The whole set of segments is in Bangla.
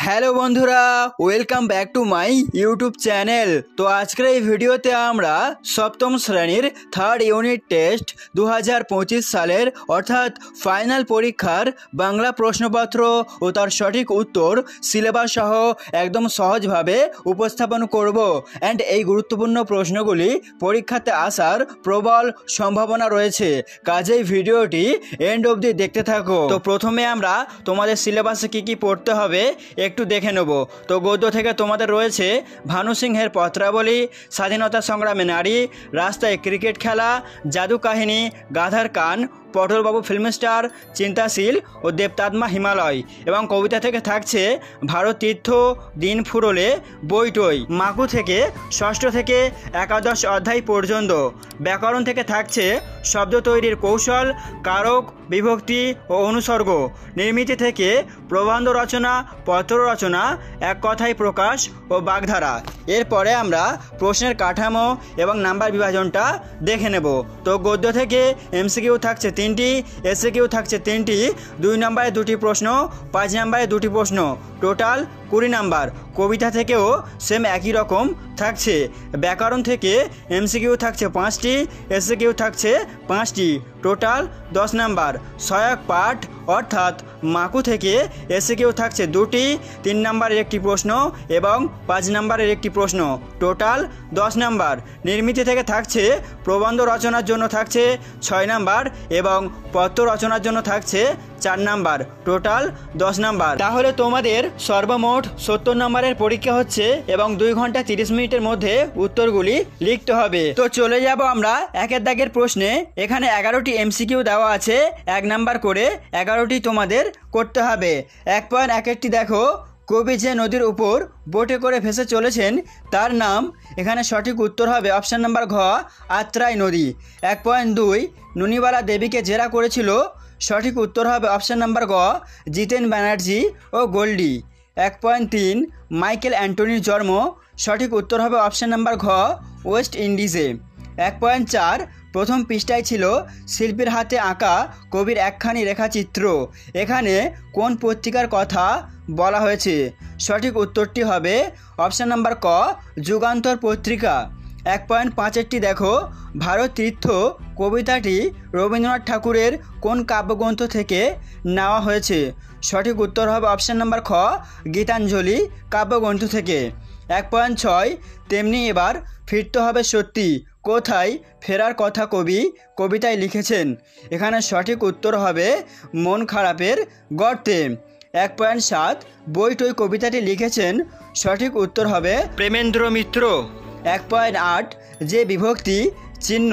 হ্যালো বন্ধুরা, welcome back to my YouTube channel. তো আজকের এই ভিডিওতে আমরা সপ্তম শ্রেণীর থার্ড ইউনিট টেস্ট 2025 সালের অর্থাৎ ফাইনাল পরীক্ষার বাংলা প্রশ্নপত্র ও তার সঠিক উত্তর সিলেবাস সহ একদম সহজভাবে উপস্থাপন করব। অ্যান্ড এই গুরুত্বপূর্ণ প্রশ্নগুলি পরীক্ষাতে আসার প্রবল সম্ভাবনা রয়েছে, কাজেই ভিডিওটি এন্ড অবধি দেখতে থাকো। তো প্রথমে আমরা তোমাদের সিলেবাসে কি কি পড়তে হবে একটু দেখে নেব। তো গদ্য থেকে তোমাদের রয়েছে ভানু সিংহের পত্রাবলী, স্বাধীনতা সংগ্রামে নারী, রাস্তায় ক্রিকেট খেলা, জাদু কাহিনী, গাধার কান, পটলবাবু ফিল্ম স্টার, চিন্তাশীল ও দেবতাত্মা হিমালয়। এবং কবিতা থেকে থাকছে ভারত তীর্থ, দিন ফুরলে, বইটই। মাকু থেকে ষষ্ঠ থেকে একাদশ অধ্যায় পর্যন্ত। ব্যাকরণ থেকে থাকছে শব্দ তৈরির কৌশল, কারক, বিভক্তি ও অনুসর্গ। নির্মিতি থেকে প্রবন্ধ রচনা, পত্র রচনা, এক কথায় প্রকাশ ও বাগধারা। এরপরে আমরা প্রশ্নের কাঠামো এবং নাম্বার বিভাজনটা দেখে নেব। তো গদ্য থেকে এমসিকিউ থাকছে 3টি, এসিকিউ থাকছে 3টি, 2 নম্বরে 2টি প্রশ্ন, 5 নম্বরে 2টি প্রশ্ন, টোটাল 20 নাম্বার। কবিতা থেকেও সেম একই রকম থাকছে। ব্যাকরণ থেকে এমসিকিউ থাকছে 5টি, এসিকিউ থাকছে 5টি, টোটাল 10 নাম্বার। সহায়ক পাঠ অর্থাৎ মাকু থেকে এসিকিউ থাকছে 2টি, 3 নম্বরের একটি প্রশ্ন এবং 5 নম্বরের একটি প্রশ্ন, টোটাল 10 নাম্বার। নির্মিতি থেকে থাকছে প্রবন্ধ রচনার জন্য থাকছে 6 নাম্বার এবং পত্র রচনার জন্য থাকছে 4 নাম্বার, টোটাল 10 নাম্বার। তাহলে তোমাদের সর্বমোট 70 নম্বরের পরীক্ষা হচ্ছে এবং 2 ঘন্টা 30 মিনিটের মধ্যে উত্তরগুলি লিখতে হবে। তো চলে যাব আমরা একের দাগের প্রশ্নে। এখানে 11টি এমসিকিউ দেওয়া আছে, 1 নাম্বার করে 11টি তোমাদের করতে হবে। 1.1টি দেখো, কবি যে নদীর উপর বোটে করে ভেসে চলেছেন তার নাম। এখানে সঠিক উত্তর হবে অপশান নাম্বার ঘ, আত্রাই নদী। 1.2 নুনিবালা দেবীকে জেরা করেছিল, সঠিক উত্তর হবে অপশান নাম্বার গ, জিতেন ব্যানার্জি ও গোল্ডি। 1.3 মাইকেল অ্যান্টনির জন্ম, সঠিক উত্তর হবে অপশান নাম্বার ঘ, ওয়েস্ট ইন্ডিজে। 1.4 প্রথম পৃষ্ঠায় ছিল শিল্পীর হাতে আঁকা কবির একখানি রেখাচিত্র, এখানে কোন পত্রিকার কথা বলা হয়েছে? সঠিক উত্তরটি হবে অপশান নাম্বার ক, যুগান্তর পত্রিকা। 1.5টি দেখো, ভারত তীর্থ কবিতাটি রবীন্দ্রনাথ ঠাকুরের কোন কাব্যগ্রন্থ থেকে নেওয়া হয়েছে? সঠিক উত্তর হবে অপশান নাম্বার খ, গীতাঞ্জলি কাব্যগ্রন্থ থেকে। 1.6 তেমনি এবার ফিরতে হবে সত্যি, কোথায় ফেরার কথা কবি কবিতায় লিখেছেন? এখানে সঠিক উত্তর হবে মন খারাপের গর্তে। 1.7 বইটই কবিতাটি লিখেছেন, সঠিক উত্তর হবে প্রেমেন্দ্র মিত্র। 1.8 যে বিভক্তি চিহ্ন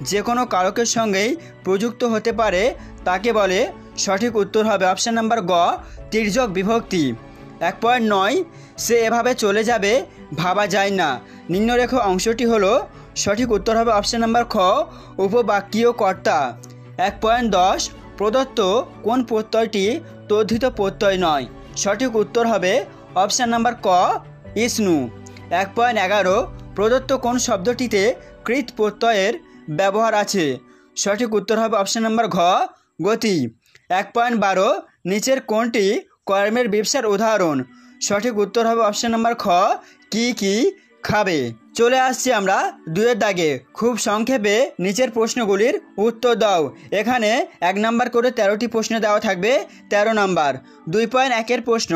যে কোনো কারকের সঙ্গেই প্রযুক্ত হতে পারে তাকে বলে? সঠিক উত্তর হবে অপশান নাম্বার গ, তির্যক বিভক্তি। 1.9 সে এভাবে চলে যাবে ভাবা যায় না, নিম্নরেখ অংশটি হলো? সঠিক উত্তর হবে অপশান নাম্বার খ, উপবাক্যীয় কর্তা। 1.10 প্রদত্ত কোন প্রত্যয়টি তদ্ধিত প্রত্যয় নয়? সঠিক উত্তর হবে অপশান নাম্বার ক, ইষ্ণু। 1.11 প্রদত্ত কোন শব্দটিতে কৃত প্রত্যয়ের ব্যবহার আছে? সঠিক উত্তর হবে অপশান নাম্বার ঘ, গতি। 1.12 নিচের কোনটি কর্মের ব্যবসার উদাহরণ? সঠিক উত্তর হবে অপশান নাম্বার খ, কি কি খাবে। চলে আসছি আমরা 2 দাগে। খুব সংক্ষেপে নিচের প্রশ্নগুলির উত্তর দাও। এখানে 1 নাম্বার করে 13টি প্রশ্ন দেওয়া থাকবে, 13 নাম্বার। 2.1 প্রশ্ন,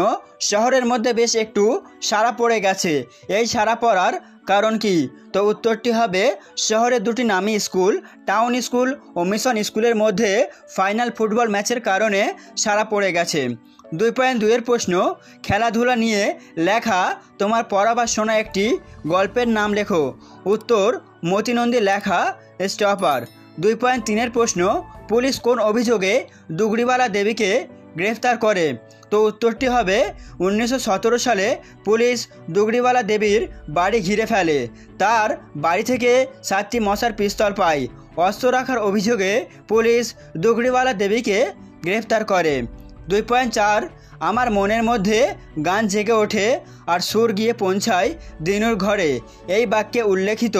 শহরের মধ্যে বেশ একটু সাড়া পড়ে গেছে, এই সাড়া পড়ার কারণ কি? তো উত্তরটি হবে শহরের 2টি নামী স্কুল, টাউন স্কুল ও মিশন স্কুলের মধ্যে ফাইনাল ফুটবল ম্যাচের কারণে সাড়া পড়ে গেছে। 2.2 প্রশ্ন, খেলাধুলা নিয়ে লেখা তোমার পড়া বা শোনা একটি গল্পের নাম লেখো। উত্তর মতিনন্দীর লেখা স্টপার। 2.3 প্রশ্ন, পুলিশ কোন অভিযোগে দুগড়িওয়ালা দেবীকে গ্রেফতার করে? তো উত্তরটি হবে 1917 সালে পুলিশ দুগড়িওয়ালা দেবীর বাড়ি ঘিরে ফেলে, তার বাড়ি থেকে 7টি মশার পিস্তল পায়। অস্ত্র রাখার অভিযোগে পুলিশ দুগড়িওয়ালা দেবীকে গ্রেফতার করে। 2.4 আমার মনের মধ্যে গান জেগে ওঠে আর সুর গিয়ে পৌঁছায় দিনুর ঘরে, এই বাক্যে উল্লেখিত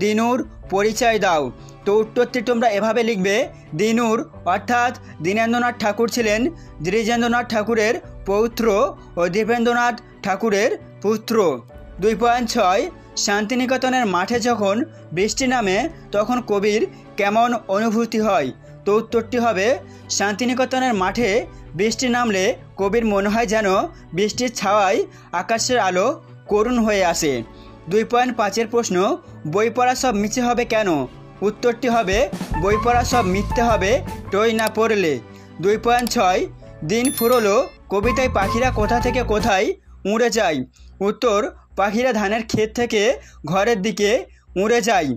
দিনুর পরিচয় দাও। তো উত্তরটি তোমরা এভাবে লিখবে, দিনুর অর্থাৎ দীনেন্দ্রনাথ ঠাকুর ছিলেন দ্বিজেন্দ্রনাথ ঠাকুরের পৌত্র ও দেবেন্দ্রনাথ ঠাকুরের পুত্র। 2.6 শান্তিনিকেতনের মাঠে যখন বৃষ্টি নামে তখন কবির কেমন অনুভূতি হয়? তো উত্তরটি হবে শান্তিনিকেতনের মাঠে বৃষ্টি নামলে কবির মনে হয় যেন বৃষ্টির ছাওয়ায় আকাশের আলো করুণ হয়ে আসে। 2.5 প্রশ্ন, বই পড়া সব মিছে হবে কেন? উত্তরটি হবে বই পড়া সব মিথ্যে হবে টই না পড়লে। 2.6 দিন ফুরলো কবিতায় পাখিরা কোথা থেকে কোথায় উড়ে যায়? উত্তর পাখিরা ধানের ক্ষেত থেকে ঘরের দিকে উড়ে যায়।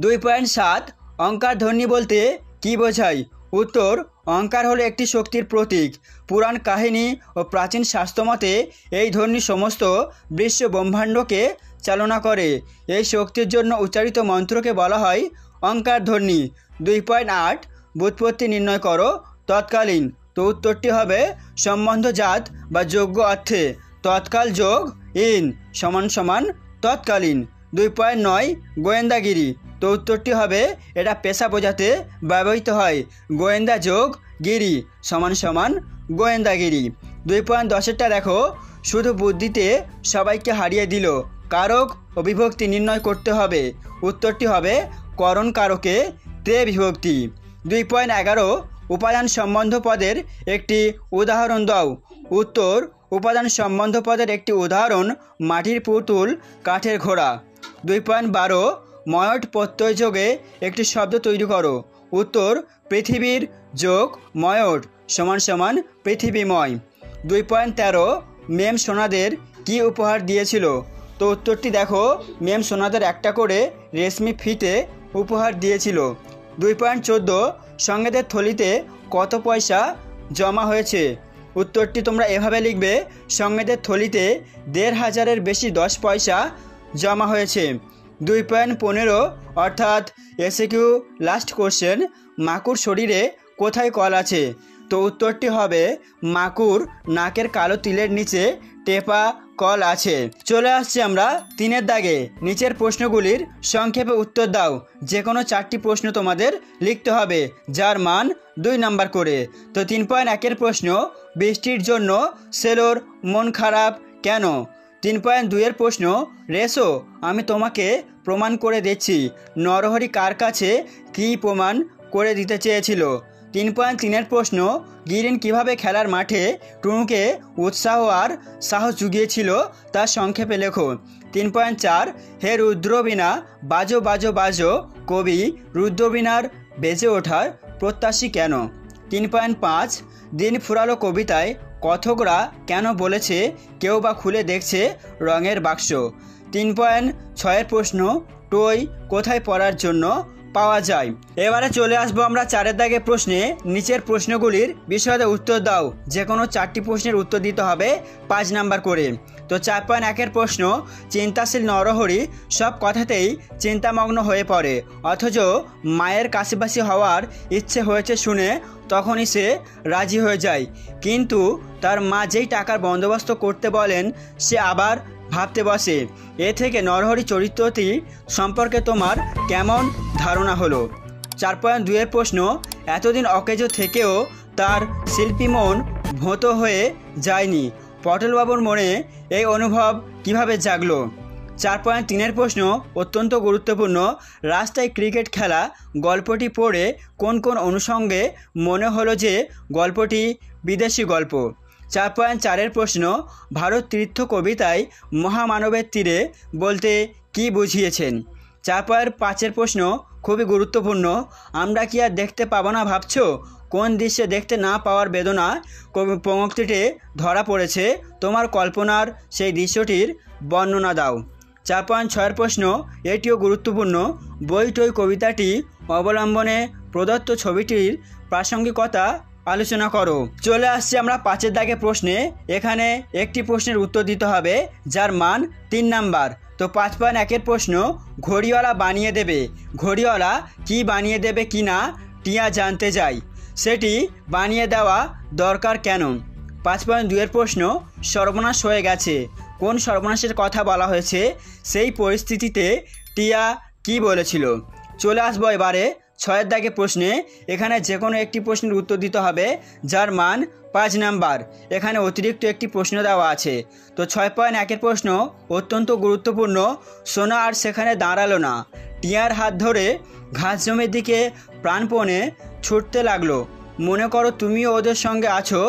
2.7 অঙ্কার ধ্বনি বলতে কি বোঝায়? উত্তর অঙ্কার হলো একটি শক্তির প্রতীক। পুরাণ কাহিনী ও প্রাচীন শাস্ত্রমতে এই ধ্বনি সমস্ত বিশ্ব ব্রহ্মাণ্ডকে চালনা করে। এই শক্তির জন্য উচ্চারিত মন্ত্রকে বলা হয় অঙ্কার ধ্বনি। 2.8 ব্যুৎপত্তি নির্ণয় করো তৎকালীন। তো উত্তরটি হবে সম্বন্ধজাত বা যোগ্য অর্থে তৎকাল যোগ ইন সমান সমান তৎকালীন। 2.9 গোয়েন্দাগিরি। তো উত্তরটি হবে এটা পেশা বোঝাতে ব্যবহৃত হয়। গোয়েন্দা যোগ গিরি সমান সমান গোয়েন্দাগিরি। 2.10টা দেখো, শুধু বুদ্ধিতে সবাইকে হারিয়ে দিল, কারক ও বিভক্তি নির্ণয় করতে হবে। উত্তরটি হবে করণ কারকে তে বিভক্তি। 2.11 উপাদান সম্বন্ধ পদের একটি উদাহরণ দাও। উত্তর উপাদান সম্বন্ধ পদের একটি উদাহরণ মাটির পুতুল, কাঠের ঘোড়া। 2.12 ময়ট প্রত্যয় যোগে একটি শব্দ তৈরি করো। উত্তর পৃথিবীর যোগ ময়ট সমান সমান পৃথিবীময়। 2.13 মেম সোনাদের কি উপহার দিয়েছিল? তো উত্তরটি দেখো, মেম সোনাদের একটা করে রেশমি ফিতে উপহার দিয়েছিল। 2.14 সঙ্গীতের থলিতে কত পয়সা জমা হয়েছে? উত্তরটি তোমরা এভাবে লিখবে, সঙ্গীতের থলিতে 1500-এর বেশি 10 পয়সা জমা হয়েছে। 2.15 অর্থাৎ এসিকিউ লাস্ট কোশ্চেন, মাকুর শরীরে কোথায় কল আছে? তো উত্তরটি হবে মাকুর নাকের কালো তিলের নিচে টেপা কল আছে। চলে আসছি আমরা 3-এর দাগে। নিচের প্রশ্নগুলির সংক্ষেপে উত্তর দাও। যে কোনো 4টি প্রশ্ন তোমাদের লিখতে হবে, যার মান 2 নাম্বার করে। তো 3.1 প্রশ্ন, বৃষ্টির জন্য সেলোর মন খারাপ কেন? 3.2 প্রশ্ন, রেসো আমি তোমাকে প্রমাণ করে দিচ্ছি নরহরি কার কাছে কী প্রমাণ করে দিতে চেয়েছিল? 3.3 প্রশ্ন, গিরিন কিভাবে খেলার মাঠে টুনুকে উৎসাহ আর সাহস জুগিয়েছিল তা সংক্ষেপে লেখো। 3.4 হে রুদ্রবীণা বাজো বাজো বাজো, কবি রুদ্রবীণার বেজে ওঠার প্রত্যাশী কেন? 3.5 দিন ফুরালো কবিতায় কথকরা কেন বলেছে কেউ বা খুলে দেখছে রঙের বাক্স? 3.6 প্রশ্ন, টই কোথায় পড়ার জন্য পাওয়া যায়? এবারে চলে আসবো আমরা 4-এর দাগে প্রশ্নে। নিচের প্রশ্নগুলির বিশদে উত্তর দাও। যে কোনো 4টি প্রশ্নের উত্তর দিতে হবে 5 নাম্বার করে। তো 4.1 প্রশ্ন, চিন্তাশীল নরহরি সব কথাতেই চিন্তামগ্ন হয়ে পড়ে, অথচ মায়ের কাশিবাসি হওয়ার ইচ্ছে হয়েছে শুনে তখনই সে রাজি হয়ে যায়, কিন্তু তার মা যেই টাকার বন্দোবস্ত করতে বলেন সে আবার ভাবতে বসে। এ থেকে নরহরি চরিত্রটি সম্পর্কে তোমার কেমন ধারণা হলো? 4.2 প্রশ্ন, এতদিন অকেজো থেকেও তার শিল্পী মন ভোঁতো হয়ে যায়নি, পটলবাবুর মনে এই অনুভব কিভাবে জাগলো? 4.3 প্রশ্ন অত্যন্ত গুরুত্বপূর্ণ, রাস্তায় ক্রিকেট খেলা গল্পটি পড়ে কোন কোন অনুষঙ্গে মনে হলো যে গল্পটি বিদেশি গল্প? 4.4 প্রশ্ন, ভারত তীর্থ কবিতায় মহামানবের তীরে বলতে কি বুঝিয়েছেন? 4.5 প্রশ্ন খুবই গুরুত্বপূর্ণ, আমরা কি আর দেখতে পাবো না ভাবছো? কোন দৃশ্যে দেখতে না পাওয়ার বেদনা পঙ্ক্তিতে ধরা পড়েছে, তোমার কল্পনার সেই দৃশ্যটির বর্ণনা দাও। 4.6 প্রশ্ন এটিও গুরুত্বপূর্ণ, বই টই কবিতাটি অবলম্বনে প্রদত্ত ছবিটির প্রাসঙ্গিকতা আলোচনা করো। চলে আসছি আমরা 5-এর দাগে প্রশ্নে। এখানে একটি প্রশ্নের উত্তর দিতে হবে যার মান 3 নাম্বার। তো 5.1 প্রশ্ন, ঘড়িওয়ালা বানিয়ে দেবে, ঘড়িওয়ালা কি বানিয়ে দেবে কি না টিয়া জানতে চাই, সেটি বানিয়ে দেওয়া দরকার কেন? 5.2 প্রশ্ন, সর্বনাশ হয়ে গেছে, কোন সর্বনাশের কথা বলা হয়েছে, সেই পরিস্থিতিতে টিয়া কি বলেছিল? চলে আসবো এবারে ছয়ের দাগে প্রশ্নে এখানে যে কোনো একটি প্রশ্নের উত্তর দিতে হবে যার মান 5 নাম্বার। এখানে অতিরিক্ত একটি প্রশ্ন দেওয়া আছে। তো 6.1-এর প্রশ্ন অত্যন্ত গুরুত্বপূর্ণ। সোনা আর সেখানে দাঁড়ালো না, টিয়ার হাত ধরে ঘাস জমির দিকে প্রাণপণে ছুটতে লাগলো। মনে করো তুমিও ওদের সঙ্গে আছো,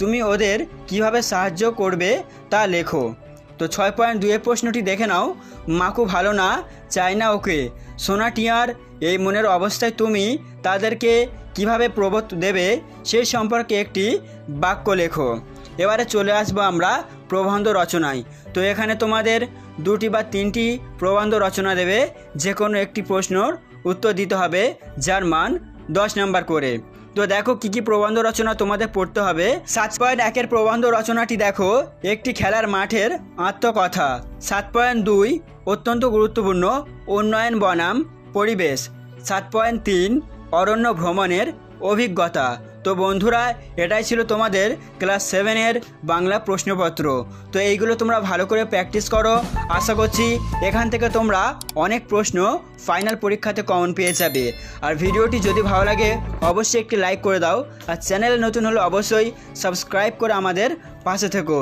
তুমি ওদের কিভাবে সাহায্য করবে তা লেখো। তো 6.2-এর প্রশ্নটি দেখে নাও। মাকু ভালো না, চাই না ওকে। সোনা টিয়ার এই মনের অবস্থায় তুমি তাদেরকে কিভাবে প্রবোধ দেবে সেই সম্পর্কে একটি বাক্য লেখো। এবারে চলে আসবো আমরা প্রবন্ধ রচনায়। তো এখানে তোমাদের 2টি বা 3টি প্রবন্ধ রচনা দেবে, যে কোনো একটি প্রশ্নর উত্তর দিতে হবে যার মান 10 নাম্বার করে। তো দেখো কি কি প্রবন্ধ রচনা তোমাদের পড়তে হবে। 7.1-এর প্রবন্ধ রচনাটি দেখো, একটি খেলার মাঠের আত্মকথা। 7.2 অত্যন্ত গুরুত্বপূর্ণ, উন্নয়ন বনাম পরিবেশ। 7.3 অরণ্য ভ্রমণের অভিজ্ঞতা। তো বন্ধুরা, এটাই ছিল তোমাদের ক্লাস 7-এর বাংলা প্রশ্নপত্র। তো এইগুলো তোমরা ভালো করে প্র্যাকটিস করো। আশা করছি এখান থেকে তোমরা অনেক প্রশ্ন ফাইনাল পরীক্ষাতে কমন পেয়ে যাবে। আর ভিডিওটি যদি ভালো লাগে অবশ্যই একটি লাইক করে দাও, আর চ্যানেলে নতুন হলে অবশ্যই সাবস্ক্রাইব করে আমাদের পাশে থেকো।